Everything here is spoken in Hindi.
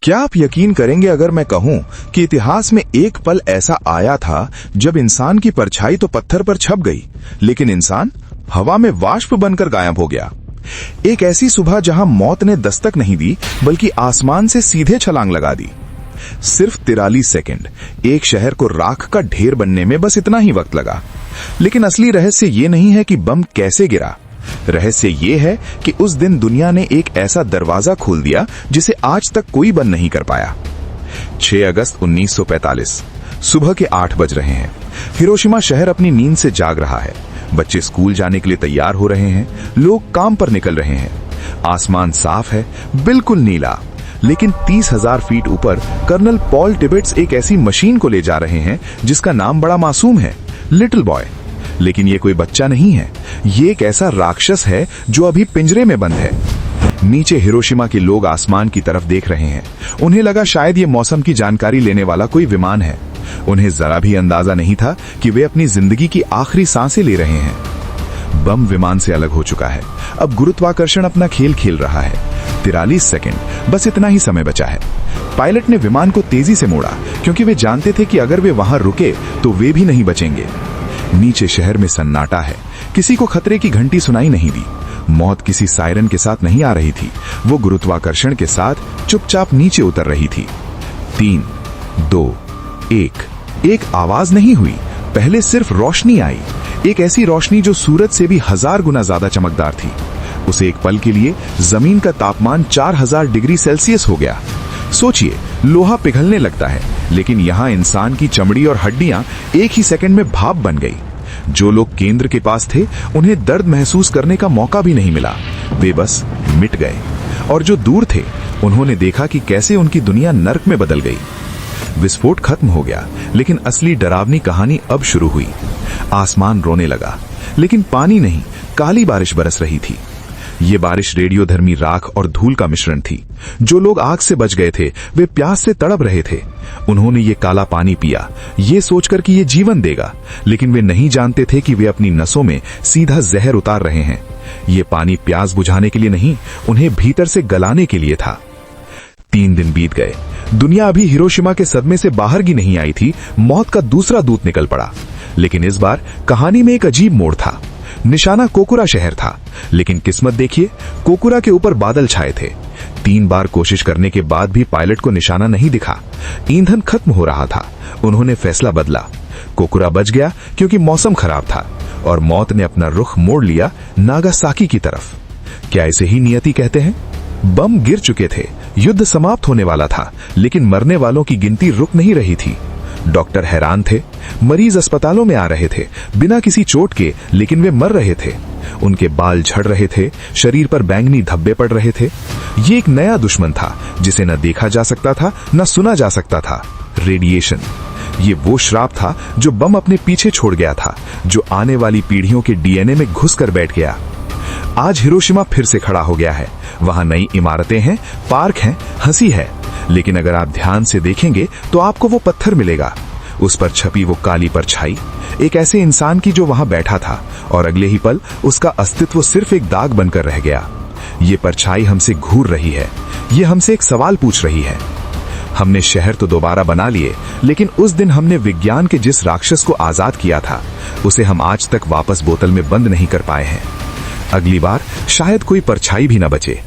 क्या आप यकीन करेंगे अगर मैं कहूं कि इतिहास में एक पल ऐसा आया था जब इंसान की परछाई तो पत्थर पर छप गई, लेकिन इंसान हवा में वाष्प बनकर गायब हो गया। एक ऐसी सुबह जहां मौत ने दस्तक नहीं दी बल्कि आसमान से सीधे छलांग लगा दी। सिर्फ 43 सेकंड, एक शहर को राख का ढेर बनने में बस इतना ही वक्त लगा। लेकिन असली रहस्य ये नहीं है कि बम कैसे गिरा, रहस्य ये है कि उस दिन दुनिया ने एक ऐसा दरवाजा खोल दिया जिसे आज तक कोई बंद नहीं कर पाया। 6 अगस्त 1945 सुबह के 8 बज रहे हैं। हिरोशिमा शहर अपनी नींद से जाग रहा है। बच्चे स्कूल जाने के लिए तैयार हो रहे हैं, लोग काम पर निकल रहे हैं। आसमान साफ है, बिल्कुल नीला। लेकिन 30,000 फीट ऊपर कर्नल पॉल टिबेट्स एक ऐसी मशीन को ले जा रहे हैं जिसका नाम बड़ा मासूम है, लिटिल बॉय। लेकिन ये कोई बच्चा नहीं है, ये एक ऐसा राक्षस है जो अभी पिंजरे में बंद है। नीचे हिरोशिमा के लोग आसमान की तरफ देख रहे हैं। उन्हें लगा शायद ये मौसम की जानकारी लेने वाला कोई विमान है। उन्हें जरा भी अंदाजा नहीं था कि वे अपनी जिंदगी की आखिरी सांसें ले रहे हैं। बम विमान से अलग हो चुका है। अब गुरुत्वाकर्षण अपना खेल खेल रहा है। 43 सेकंड, बस इतना ही समय बचा है। पायलट ने विमान को तेजी से मोड़ा क्योंकि वे जानते थे कि अगर वे वहां रुके तो वे भी नहीं बचेंगे। नीचे शहर में सन्नाटा है। किसी को खतरे की घंटी सुनाई नहीं दी। मौत किसी सायरन के साथ नहीं आ रही थी, वो गुरुत्वाकर्षण के साथ चुपचाप नीचे उतर रही थी। 3, 2, 1। एक आवाज नहीं हुई, पहले सिर्फ रोशनी आई। एक ऐसी रोशनी जो सूरज से भी 1000 गुना ज्यादा चमकदार थी। उसे एक पल के लिए जमीन का तापमान 4000 डिग्री सेल्सियस हो गया। सोचिए, लोहा पिघलने लगता है, लेकिन यहां इंसान की चमड़ी और हड्डियां एक ही सेकंड में भाप बन गई। जो लोग केंद्र के पास थे उन्हें दर्द महसूस करने का मौका भी नहीं मिला, वे बस मिट गए। और जो दूर थे उन्होंने देखा कि कैसे उनकी दुनिया नर्क में बदल गई। विस्फोट खत्म हो गया, लेकिन असली डरावनी कहानी अब शुरू हुई। आसमान रोने लगा, लेकिन पानी नहीं, काली बारिश बरस रही थी। ये बारिश रेडियोधर्मी राख और धूल का मिश्रण थी। जो लोग आग से बच गए थे वे प्यास से तड़प रहे थे। उन्होंने ये काला पानी पिया, ये सोचकर कि ये जीवन देगा, लेकिन वे नहीं जानते थे कि वे अपनी नसों में सीधा जहर उतार रहे हैं। ये पानी प्यास बुझाने के लिए नहीं, उन्हें भीतर से गलाने के लिए था। 3 दिन बीत गए। दुनिया अभी हिरोशिमा के सदमे से बाहर की नहीं आई थी। मौत का दूसरा दूत निकल पड़ा। लेकिन इस बार कहानी में एक अजीब मोड़ था। निशाना कोकुरा शहर था, लेकिन किस्मत देखिए, कोकुरा के ऊपर बादल छाए थे। 3 बार कोशिश करने के बाद भी पायलट को निशाना नहीं दिखा। ईंधन खत्म हो रहा था। उन्होंने फैसला बदला। कोकुरा बच गया क्योंकि मौसम खराब था, और मौत ने अपना रुख मोड़ लिया नागासाकी की तरफ। क्या इसे ही नियति कहते हैं? बम गिर चुके थे, युद्ध समाप्त होने वाला था, लेकिन मरने वालों की गिनती रुक नहीं रही थी। डॉक्टर हैरान थे। मरीज अस्पतालों में आ रहे थे बिना किसी चोट के, लेकिन वे मर रहे थे। उनके बाल झड़ रहे थे, शरीर पर बैंगनी धब्बे पड़ रहे थे। ये एक नया दुश्मन था जिसे न देखा जा सकता था न सुना जा सकता था, रेडिएशन। ये वो श्राप था जो बम अपने पीछे छोड़ गया था, जो आने वाली पीढ़ियों के डीएनए में घुसकर बैठ गया। आज हिरोशिमा फिर से खड़ा हो गया है। वहां नई इमारतें हैं, पार्क हैं, हंसी है। लेकिन अगर आप ध्यान से देखेंगे तो आपको वो पत्थर मिलेगा, उस पर छपी वो काली परछाई, एक ऐसे इंसान की जो वहां बैठा था और अगले ही पल उसका अस्तित्व सिर्फ एक दाग बनकर रह गया। ये परछाई हमसे घूर रही है, ये हमसे एक सवाल पूछ रही है। हमने शहर तो दोबारा बना लिए, लेकिन उस दिन हमने विज्ञान के जिस राक्षस को आजाद किया था उसे हम आज तक वापस बोतल में बंद नहीं कर पाए हैं। अगली बार शायद कोई परछाई भी न बचे।